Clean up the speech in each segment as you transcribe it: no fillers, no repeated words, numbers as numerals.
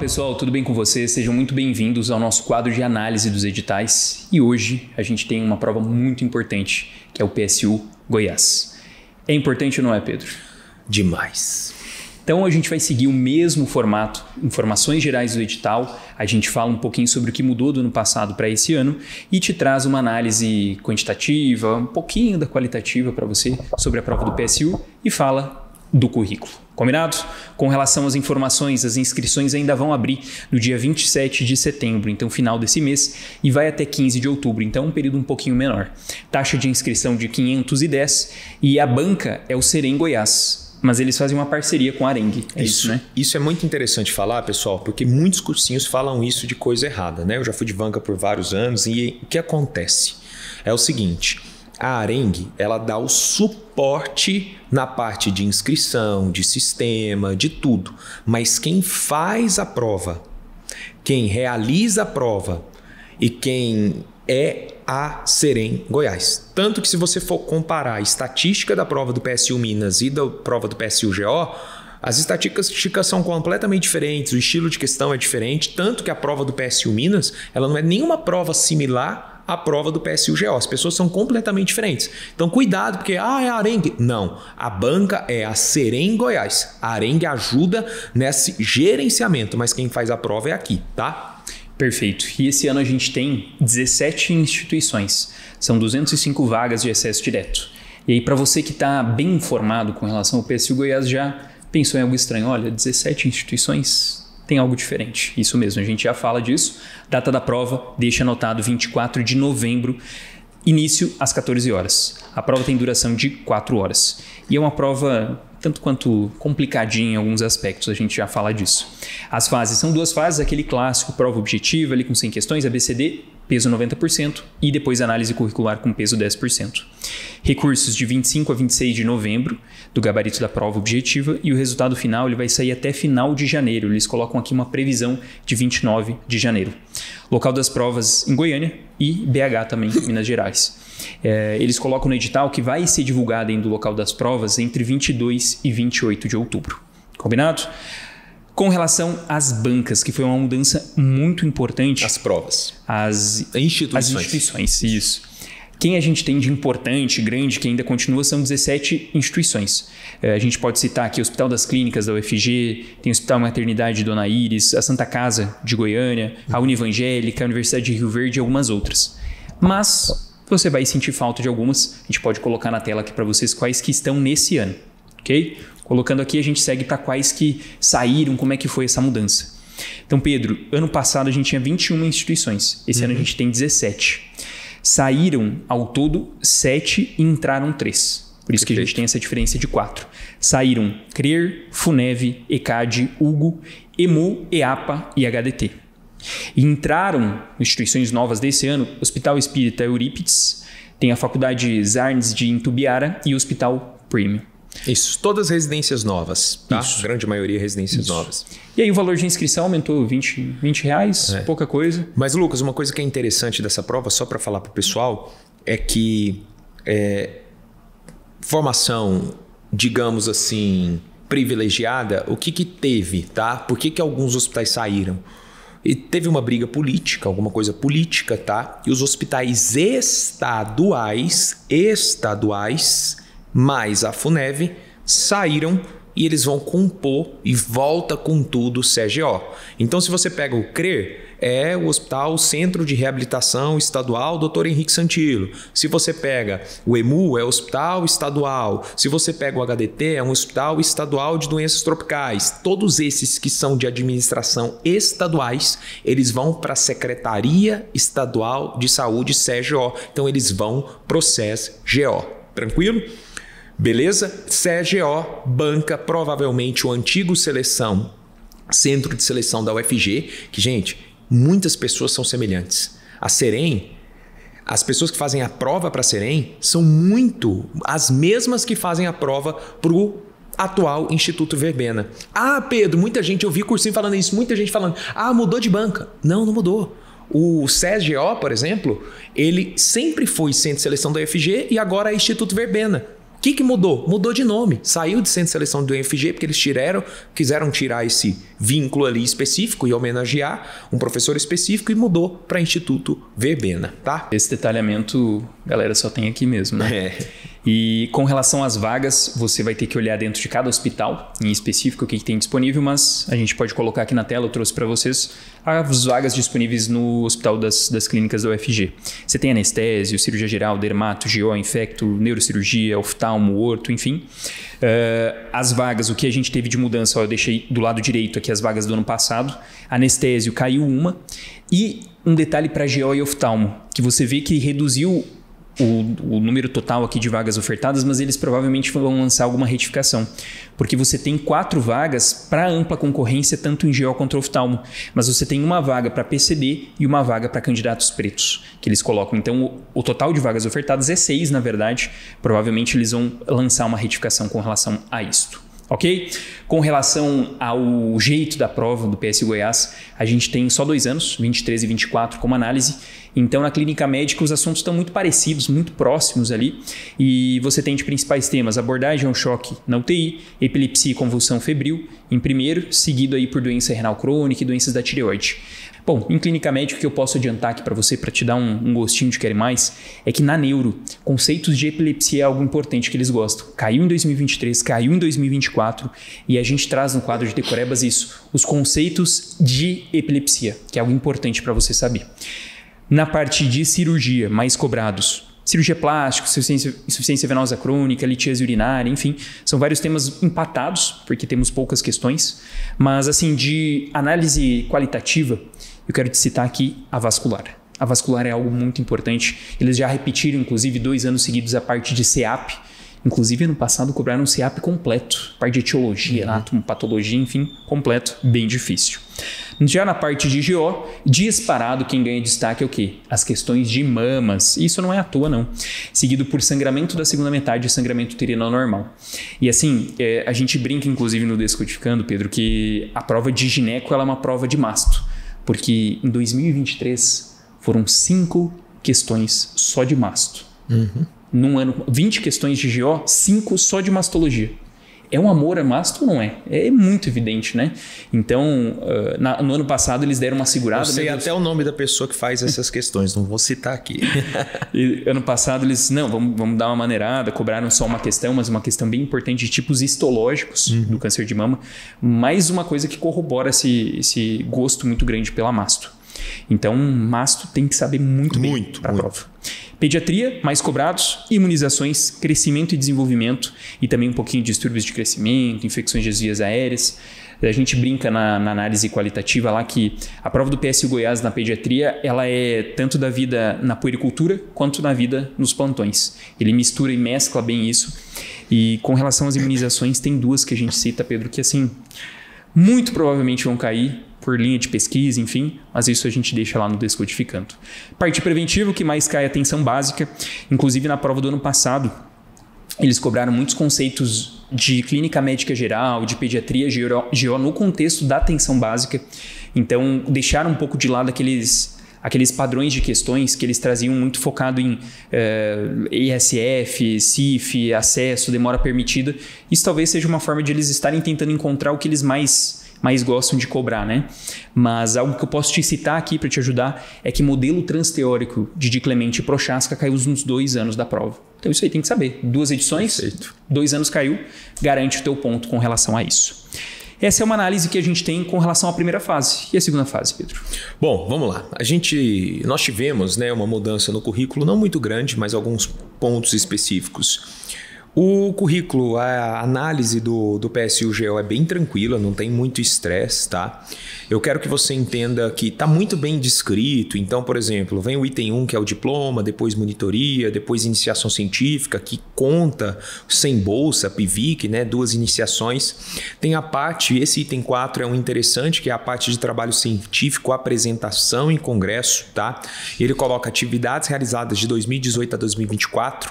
pessoal, tudo bem com vocês? Sejam muito bem-vindos ao nosso quadro de análise dos editais. E hoje a gente tem uma prova muito importante, que é o PSU Goiás. É importante ou não é, Pedro? Demais. Então a gente vai seguir o mesmo formato, informações gerais do edital, a gente fala um pouquinho sobre o que mudou do ano passado para esse ano e te traz uma análise quantitativa, um pouquinho da qualitativa para você sobre a prova do PSU e fala do currículo. Combinado? Com relação às informações, as inscrições ainda vão abrir no dia 27 de setembro, então final desse mês, e vai até 15 de outubro, então um período um pouquinho menor. Taxa de inscrição de 510 e a banca é o Serem Goiás, mas eles fazem uma parceria com a Arengue. É isso, né? Isso é muito interessante falar, pessoal, porque muitos cursinhos falam isso de coisa errada, né? Eu já fui de banca por vários anos e o que acontece? É o seguinte, a Arengue, ela dá o suporte na parte de inscrição, de sistema, de tudo. Mas quem faz a prova, quem realiza a prova e quem é a Serem Goiás. Tanto que se você for comparar a estatística da prova do PSU Minas e da prova do PSU GO, as estatísticas são completamente diferentes, o estilo de questão é diferente, tanto que a prova do PSU Minas, ela não é nenhuma prova similar à prova do PSU-GO. As pessoas são completamente diferentes. Então, cuidado, porque é a Arengue. Não, a banca é a Serem Goiás. A Arengue ajuda nesse gerenciamento, mas quem faz a prova é aqui, tá? Perfeito. E esse ano a gente tem 17 instituições. São 205 vagas de acesso direto. E aí, para você que está bem informado com relação ao PSU Goiás, já pensou em algo estranho? Olha, 17 instituições... tem algo diferente. Isso mesmo, a gente já fala disso. Data da prova, deixa anotado 24 de novembro, início às 14 horas. A prova tem duração de 4 horas. E é uma prova tanto quanto complicadinha em alguns aspectos, a gente já fala disso. As fases são 2 fases, aquele clássico, prova objetiva ali com 100 questões, ABCD, peso 90% e depois análise curricular com peso 10%. Recursos de 25 a 26 de novembro do gabarito da prova objetiva e o resultado final ele vai sair até final de janeiro. Eles colocam aqui uma previsão de 29 de janeiro. Local das provas em Goiânia e BH também, Minas Gerais. Eles colocam no edital que vai ser divulgado ainda o local das provas entre 22 e 28 de outubro. Combinado? Com relação às bancas, que foi uma mudança muito importante. As provas. As instituições, isso. Quem a gente tem de importante, grande, que ainda continua, são 17 instituições. A gente pode citar aqui o Hospital das Clínicas da UFG, tem o Hospital Maternidade Dona Iris, a Santa Casa de Goiânia, a Univangélica, a Universidade de Rio Verde e algumas outras. Mas você vai sentir falta de algumas, a gente pode colocar na tela aqui para vocês quais que estão nesse ano, ok? Colocando aqui, a gente segue para quais que saíram, como é que foi essa mudança. Então, Pedro, ano passado a gente tinha 21 instituições, esse ano a gente tem 17. Saíram ao todo 7 e entraram 3. Por isso que a gente tem essa diferença de 4. Saíram CRER, FUNEV, ECAD, UGO, EMU, EAPA e HDT. E entraram instituições novas desse ano, Hospital Espírita Eurípides, tem a Faculdade Zarnes de Intubiara e o Hospital Premium. Isso, todas residências novas, tá? Isso. A grande maioria residências novas. E aí o valor de inscrição aumentou 20 reais, pouca coisa. Mas, Lucas, uma coisa que é interessante dessa prova, só para falar para o pessoal, é que formação, digamos assim, privilegiada, o que teve, tá? Por que alguns hospitais saíram? E teve uma briga política, alguma coisa política, tá? E os hospitais estaduais, mais a FUNEV, saíram e eles vão compor e volta com tudo o CGO. Então, se você pega o CRER, é o Hospital Centro de Reabilitação Estadual Dr. Henrique Santilo. Se você pega o EMU, é o Hospital Estadual. Se você pega o HDT, é um Hospital Estadual de Doenças Tropicais. Todos esses que são de administração estaduais, eles vão para a Secretaria Estadual de Saúde, CGO. Então, eles vão para o SES-GO. Tranquilo? Beleza? CGO banca provavelmente o antigo Centro de Seleção da UFG, que, gente, muitas pessoas são semelhantes. A Serem, as pessoas que fazem a prova para a Serem são muito as mesmas que fazem a prova para o atual Instituto Verbena. Ah, Pedro, muita gente, eu vi cursinho falando isso, muita gente falando, mudou de banca. Não mudou. O SES-GO, por exemplo, ele sempre foi Centro de Seleção da UFG e agora é Instituto Verbena. que mudou? Mudou de nome. Saiu de Centro de Seleção do UFG porque eles quiseram tirar esse vínculo ali específico e homenagear um professor específico e mudou para Instituto Verbena, tá? Esse detalhamento, galera, só tem aqui mesmo, né? E com relação às vagas, você vai ter que olhar dentro de cada hospital, em específico, o que tem disponível, mas a gente pode colocar aqui na tela, eu trouxe para vocês as vagas disponíveis no hospital das clínicas da UFG. Você tem anestésio, cirurgia geral, dermato, GO, infecto, neurocirurgia, oftalmo, orto, enfim. As vagas, o que a gente teve de mudança, eu deixei do lado direito aqui as vagas do ano passado. Anestésio caiu uma. E um detalhe para GO e oftalmo, que você vê que reduziu o número total aqui de vagas ofertadas, mas eles provavelmente vão lançar alguma retificação, porque você tem 4 vagas para ampla concorrência, tanto em GO quanto oftalmo, mas você tem uma vaga para PCD e uma vaga para candidatos pretos, que eles colocam. Então, o total de vagas ofertadas é 6, na verdade. Provavelmente eles vão lançar uma retificação com relação a isto. Ok? Com relação ao jeito da prova do PSU Goiás, a gente tem só 2 anos, 23 e 24, como análise. Então, na clínica médica, os assuntos estão muito parecidos, muito próximos ali. E você tem de principais temas: abordagem ao choque na UTI, epilepsia e convulsão febril, em primeiro, seguido aí por doença renal crônica e doenças da tireoide. Bom, em clínica médica, o que eu posso adiantar aqui para você, para te dar um gostinho de querer mais, é que na neuro, conceitos de epilepsia é algo importante que eles gostam. Caiu em 2023, caiu em 2024, e a gente traz no quadro de decorebas isso, os conceitos de epilepsia, que é algo importante para você saber. Na parte de cirurgia, mais cobrados: cirurgia plástica, insuficiência venosa crônica, litíase urinária, enfim, são vários temas empatados, porque temos poucas questões, mas assim, de análise qualitativa, eu quero te citar aqui a vascular. A vascular é algo muito importante. Eles já repetiram, inclusive, 2 anos seguidos a parte de CEAP. Inclusive, ano passado cobraram um CEAP completo. Parte de etiologia, anátomo, patologia, enfim, completo. Bem difícil. Já na parte de GO, disparado, quem ganha destaque é o quê? As questões de mamas. Isso não é à toa, não. Seguido por sangramento da segunda metade e sangramento uterino normal. E assim, a gente brinca, inclusive, no Descodificando, Pedro, que a prova de gineco ela é uma prova de masto. Porque em 2023 foram 5 questões só de masto. Num ano, 20 questões de GO, 5 só de mastologia. É um amor a masto ou não é? É muito evidente, né? Então, no ano passado eles deram uma segurada. Eu sei até o nome da pessoa que faz essas questões, não vou citar aqui. E, ano passado eles, não, vamos dar uma maneirada, cobraram só uma questão, mas uma questão bem importante de tipos histológicos do câncer de mama. Mais uma coisa que corrobora esse gosto muito grande pela masto. Então, masto tem que saber muito bem para a prova. Pediatria, mais cobrados, imunizações, crescimento e desenvolvimento e também um pouquinho de distúrbios de crescimento, infecções das vias aéreas. A gente brinca na análise qualitativa lá que a prova do PSU Goiás na pediatria, ela é tanto da vida na puericultura quanto na vida nos plantões. Ele mistura e mescla bem isso. E com relação às imunizações, tem 2 que a gente cita, Pedro, que assim, muito provavelmente vão cair por linha de pesquisa, enfim, mas isso a gente deixa lá no Descodificando. Parte preventiva, o que mais cai é atenção básica. Inclusive, na prova do ano passado, eles cobraram muitos conceitos de clínica médica geral, de pediatria, GO no contexto da atenção básica. Então, deixaram um pouco de lado aqueles padrões de questões que eles traziam muito focado em ESF, CIF, acesso, demora permitida. Isso talvez seja uma forma de eles estarem tentando encontrar o que eles mais gostam de cobrar, né? Mas algo que eu posso te citar aqui para te ajudar é que modelo transteórico de Diclemente e Prochaska caiu nos 2 anos da prova. Então isso aí tem que saber. 2 edições, Perfeito. 2 anos caiu, garante o teu ponto com relação a isso. Essa é uma análise que a gente tem com relação à primeira fase. E a segunda fase, Pedro? Bom, vamos lá. Nós tivemos, né, uma mudança no currículo, não muito grande, mas alguns pontos específicos. O currículo, a análise do PSU-GO é bem tranquila, não tem muito estresse, tá? Eu quero que você entenda que está muito bem descrito. Então, por exemplo, vem o item 1, que é o diploma, depois monitoria, depois iniciação científica, que conta sem bolsa, PIVIC, né? 2 iniciações. Tem a parte, esse item 4 é um interessante, que é a parte de trabalho científico, apresentação em congresso, tá? Ele coloca atividades realizadas de 2018 a 2024,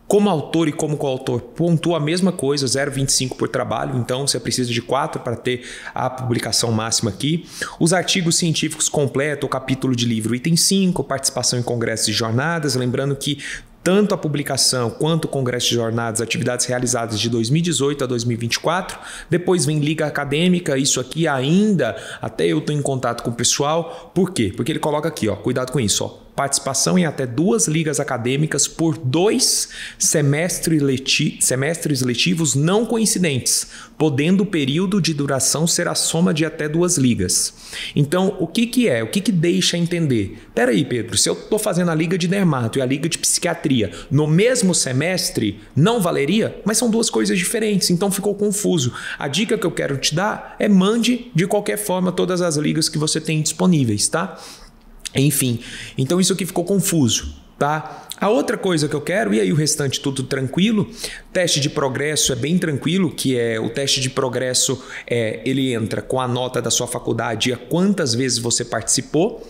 como autor e como coautor, pontua a mesma coisa, 0,25 por trabalho, então você precisa de 4 para ter a publicação máxima aqui. Os artigos científicos completos, o capítulo de livro, item 5, participação em congressos e jornadas, lembrando que tanto a publicação quanto o congresso de jornadas, atividades realizadas de 2018 a 2024. Depois vem liga acadêmica, isso aqui ainda, até eu estou em contato com o pessoal. Por quê? Porque ele coloca aqui, ó, cuidado com isso, ó. Participação em até 2 ligas acadêmicas por 2 semestres letivos não coincidentes, podendo o período de duração ser a soma de até 2 ligas. Então, o que é? O que deixa entender? Peraí, Pedro, se eu estou fazendo a liga de dermato e a liga de psiquiatria no mesmo semestre, não valeria? Mas são 2 coisas diferentes, então ficou confuso. A dica que eu quero te dar é mande de qualquer forma todas as ligas que você tem disponíveis, tá? Enfim, então isso aqui ficou confuso, tá? A outra coisa que eu quero, e aí o restante tudo tranquilo, teste de progresso é bem tranquilo, que é o teste de progresso, ele entra com a nota da sua faculdade e a quantas vezes você participou.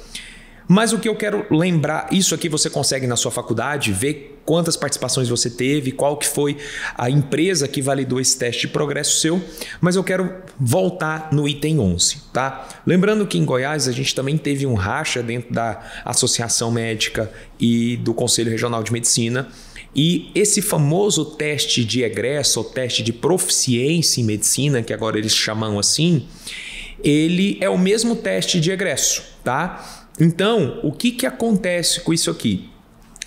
Mas o que eu quero lembrar, isso aqui você consegue na sua faculdade, ver quantas participações você teve, qual que foi a empresa que validou esse teste de progresso seu, mas eu quero voltar no item 11, tá? Lembrando que em Goiás a gente também teve um racha dentro da Associação Médica e do Conselho Regional de Medicina, e esse famoso teste de egresso, ou teste de proficiência em medicina, que agora eles chamam assim, ele é o mesmo teste de egresso, tá? Então, o que acontece com isso aqui?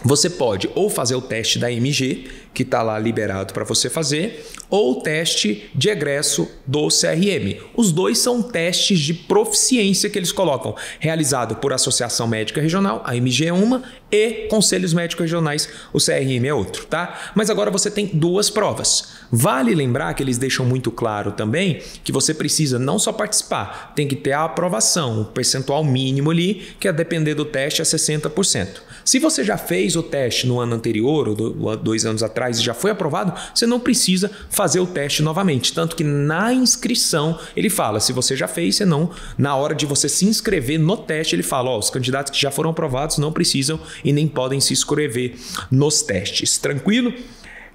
Você pode ou fazer o teste da MG, que está lá liberado para você fazer, ou o teste de egresso do CRM. Os dois são testes de proficiência que eles colocam, realizado por Associação Médica Regional, a MG é uma, e Conselhos Médicos Regionais, o CRM é outro, tá? Mas agora você tem 2 provas. Vale lembrar que eles deixam muito claro também que você precisa não só participar, tem que ter a aprovação, um percentual mínimo ali, que a depender do teste é 60%. Se você já fez o teste no ano anterior, ou 2 anos atrás, e já foi aprovado, você não precisa fazer o teste novamente. Tanto que na inscrição ele fala, se você já fez, você não, na hora de você se inscrever no teste, ele fala, os candidatos que já foram aprovados não precisam e nem podem se inscrever nos testes. Tranquilo?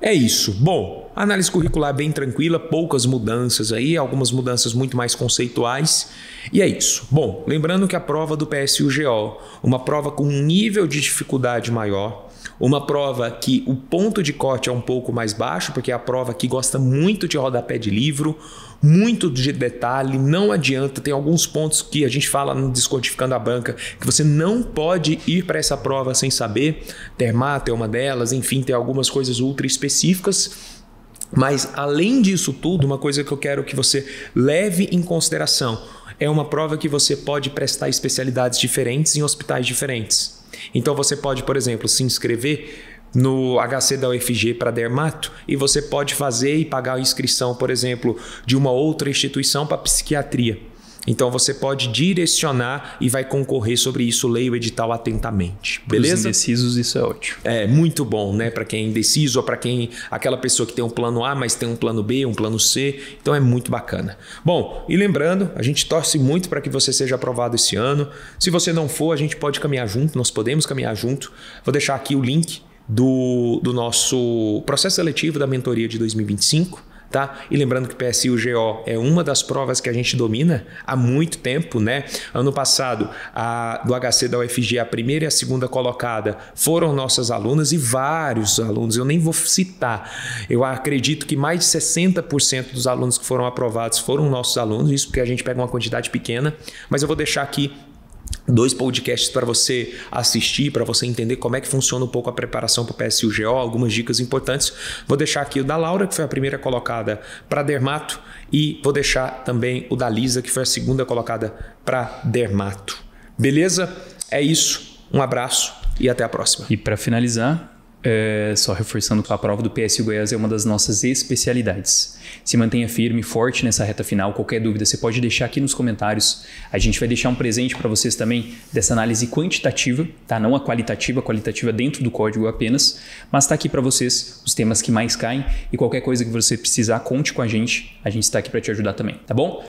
É isso. Bom, a análise curricular bem tranquila, poucas mudanças aí, algumas mudanças muito mais conceituais. E é isso. Bom, lembrando que a prova do PSU-GO, uma prova com um nível de dificuldade maior, uma prova que o ponto de corte é um pouco mais baixo, porque é a prova que gosta muito de rodapé de livro, muito de detalhe, não adianta, tem alguns pontos que a gente fala no Descodificando a Banca, que você não pode ir para essa prova sem saber, dermato é uma delas, enfim, tem algumas coisas ultra específicas, mas além disso tudo, uma coisa que eu quero que você leve em consideração, é uma prova que você pode prestar especialidades diferentes em hospitais diferentes. Então você pode, por exemplo, se inscrever no HC da UFG para dermato e você pode fazer e pagar a inscrição, por exemplo, de uma outra instituição para psiquiatria. Então você pode direcionar e vai concorrer sobre isso, leia o edital atentamente. Beleza? Para os indecisos isso é ótimo. É muito bom, né? Para quem é indeciso ou para quem aquela pessoa que tem um plano A, mas tem um plano B, um plano C. Então é muito bacana. Bom, e lembrando, a gente torce muito para que você seja aprovado esse ano. Se você não for, a gente pode caminhar junto, nós podemos caminhar junto. Vou deixar aqui o link do nosso processo seletivo da mentoria de 2025. Tá? E lembrando que PSU-GO é uma das provas que a gente domina há muito tempo, né? Ano passado, do HC da UFG, a primeira e a segunda colocada foram nossas alunas e vários alunos, eu nem vou citar. Eu acredito que mais de 60% dos alunos que foram aprovados foram nossos alunos, isso porque a gente pega uma quantidade pequena, mas eu vou deixar aqui 2 podcasts para você assistir, para você entender como é que funciona um pouco a preparação para o PSU-GO, algumas dicas importantes. Vou deixar aqui o da Laura, que foi a primeira colocada para dermato, e vou deixar também o da Lisa, que foi a segunda colocada para dermato. Beleza? É isso. Um abraço e até a próxima. E para finalizar, só reforçando que a prova do PSU Goiás é uma das nossas especialidades. Se mantenha firme, forte nessa reta final. Qualquer dúvida você pode deixar aqui nos comentários. A gente vai deixar um presente para vocês também dessa análise quantitativa, tá? Não a qualitativa dentro do código apenas, mas está aqui para vocês os temas que mais caem e qualquer coisa que você precisar, conte com a gente está aqui para te ajudar também, tá bom?